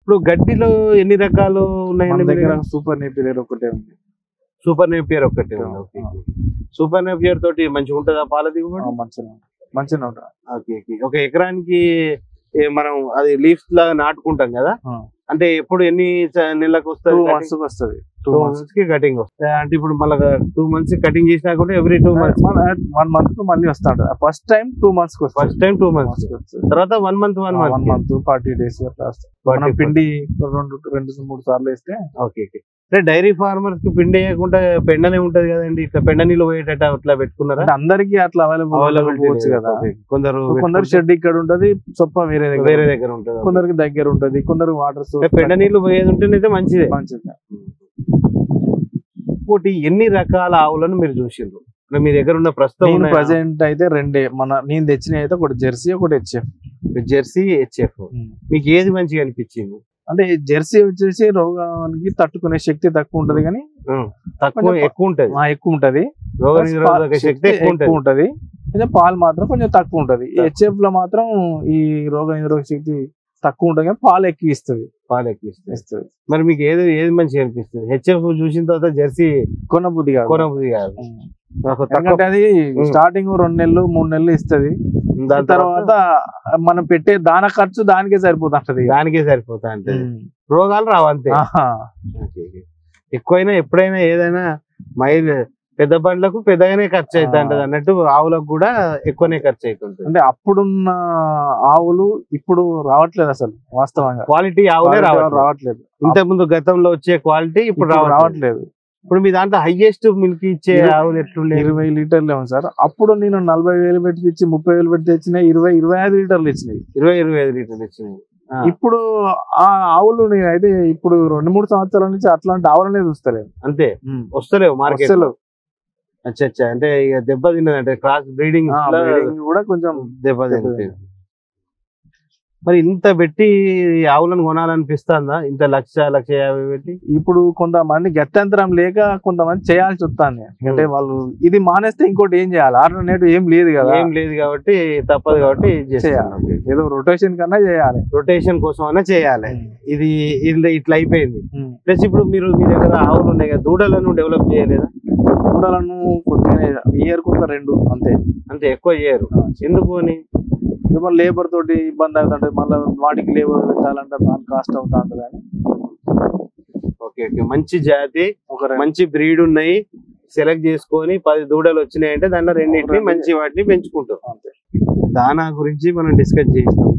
ఇప్పుడు గడ్డిలో ఎన్ని రకాలు ఉన్నాయండి దగ్గర? సూపర్ నేపియర్ ఒకటే ఉంది. సూపర్ నేపియర్ ఒకటే ఉంది. ఓకే. సూపర్ నేపియర్ తోటి మంచిగా ఉంటుందా పాల దిగుబడి? మంచిగా ఉంటుంది. ఓకే. ఒక ఎకరానికి మనం అది లీఫ్స్ లాగా నాటుకుంటాం కదా, అంటే ఎప్పుడు ఎన్ని నెలలకు వస్తుంది? 2 months వస్తుంది. 2 months కి కటింగ్ వస్తుంది. అంటే ఇప్పుడు మళ్ళీ 2 months కటింగ్ చేసినా కూడా ఎవ్రీ 2 months 1 month కు మళ్ళీ వస్తాడు. ఫస్ట్ టైం 2 months కి ఫస్ట్ టైం 2 months తర్వాత 1 month 40 days అట్లా వస్తుంది. పిండి 2-3 సార్లు వేస్తే. ఓకే. అంటే డైరీ ఫార్మర్స్ కి పిండి వేయకుండా పెండనే ఉంటది కదండి, ఇట్లా పెండ నీళ్ళు పోయేటట్టు అట్లా పెట్టుకున్నారా? అందరికి అట్లా అవైలబుల్ కదా. కొందరు షెడ్ ఇక్కడ ఉంటది, చొప్ప వేరే దగ్గర ఉంటది, కొందరికి దగ్గర ఉంటది, కొందరు వాటర్ సోర్స్. పెండ నీళ్ళు పోయేది ఉంటేనైతే మంచిదే. ఇంకోటి, ఎన్ని రకాల ఆవులను మీరు చూసిండ్రు మీ దగ్గర ఉన్న ప్రస్తుతం? ప్రెసెంట్ అయితే 2. నేను తెచ్చినవి అయితే ఒకటి జెర్సీ, ఒకటి హెచ్ఎఫ్. Jersey, HF. మీకు ఏది మంచిగా అనిపించింది? అంటే జెర్సీ వచ్చేసి రోగానికి తట్టుకునే శక్తి తక్కువ ఉంటది, కానీ ఎక్కువ ఉంటది. శక్తి ఎక్కువ ఉంటది. పాలు మాత్రం కొంచెం తక్కువ ఉంటది. హెచ్ఎఫ్ లో మాత్రం ఈ రోగ నిరోధక శక్తి తక్కువ ఉంటుంది, కానీ పాలు ఎక్కువ ఇస్తుంది. మరి మీకు ఏది మంచిగా అనిపిస్తుంది? హెచ్ఎఫ్ చూసిన తర్వాత జెర్సీ కొనబుద్ధి కాదు. ఎందుకంటే అది స్టార్టింగ్ 2 నెలలు 3 నెలలు ఇస్తుంది. దాని తర్వాత మనం పెట్టే దాన ఖర్చు దానికే సరిపోతా ఉంటది. రోగాలు రావంతే. ఎక్కువైనా ఎప్పుడైనా ఏదైనా పెద్ద బండ్లకు పెద్దగానే ఖర్చు అవుతా ఉంటది అన్నట్టు, ఆవులకు కూడా ఎక్కువనే ఖర్చు అవుతుంటది. అంటే అప్పుడున్న ఆవులు ఇప్పుడు రావట్లేదు, అసలు వాస్తవంగా క్వాలిటీ ఆవులే రావట్లేదు. ఇంతకు ముందు గతంలో వచ్చే క్వాలిటీ ఇప్పుడు రావట్లేదు. ఇప్పుడు మీ దాంట్లో హైయెస్ట్ మిల్క్ ఇచ్చే ఆవులు ఎట్లుండే? 20 లీటర్లు ఏమో సార్. అప్పుడు నేను 40,000 పెట్టి తెచ్చి 30,000 పెట్టి తెచ్చిన 20-25 లీటర్లు ఇచ్చినాయి. 20-25 లీటర్లు ఇచ్చినాయి. ఇప్పుడు ఆ ఆవులు నేనైతే ఇప్పుడు 2-3 సంవత్సరాల నుంచి అట్లాంటి ఆవులనే చూస్తలేను. అంతే, వస్తలేవు మార్కెట్ లో. అచ్చా, అంటే ఇక దెబ్బ తిన్నదంటే క్రాస్ బ్రీడింగ్ కూడా కొంచెం దెబ్బ తిన్నది. మరి ఇంత పెట్టి ఆవులను కొనాలనిపిస్తుందా? ఇంత 1,50,000 పెట్టి? ఇప్పుడు కొంతమంది గత్యంతరం లేక కొంతమంది చేయాల్సి వస్తుంది. అంటే వాళ్ళు ఇది మానేస్తే ఇంకోటి ఏం చేయాలి, ఆల్టర్నేటివ్ ఏం లేదు కాబట్టి తప్పదు, కాబట్టి చేయాలి. ఏదో రొటేషన్ కన్నా చేయాలి, రొటేషన్ కోసం అన్నా చేయాలి. ఇది ఇట్లా అయిపోయింది. ప్లస్ ఇప్పుడు మీ దగ్గర ఆవులు ఉన్నాయి కదా, దూడలను డెవలప్ చేయలేదా? దూడలను కొద్దిగా ఇయర్ కు 2 అంతే, ఎక్కువ ఇయర్. ఎందుకు అని? లేబర్ తోటి ఇబ్బంది అవుతుంటది, మళ్ళీ వాటికి లేబర్ పెట్టాలంటే దాని కాస్ట్ అవుతా ఉంటది. ఓకే. మంచి జాతి, మంచి బ్రీడ్ ఉన్నాయి, సెలెక్ట్ చేసుకొని 10 దూడలు వచ్చినాయంటే దాంట్లో 2 మంచి వాటిని పెంచుకుంటాం. దానా గురించి మనం డిస్కస్ చేసినాం.